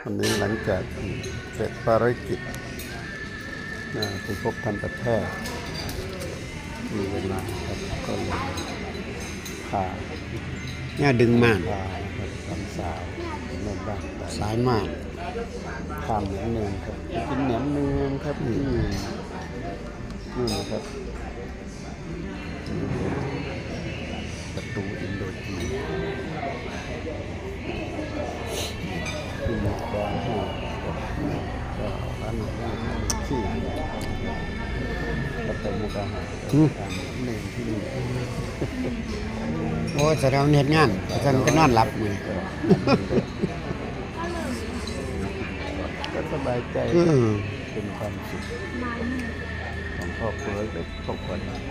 วันนี้หลังจากเสร็จภารกิจไปพบทันตแพทย์มีเวลาครับก็เลยพา เนี่ยดึงมาก พาครับทำสาวแม่บ้านไป สายมาก ทานแหนมเนืองครับไปกินแหนมเนืองครับที่นู่นนะครับประตูอินโดจีนที่มีกองห้าก็ร้านอาหารที่ประตูมุกอาหารทานแหนมเนืองที่นี่ โอ้ยแสดงว่าเฮ็ดงานฉันก็นอนหลับมื้อนี้ ก็สบายใจ อืม เป็นความสุขของครอบครัวเล็กครอบครัวน้อย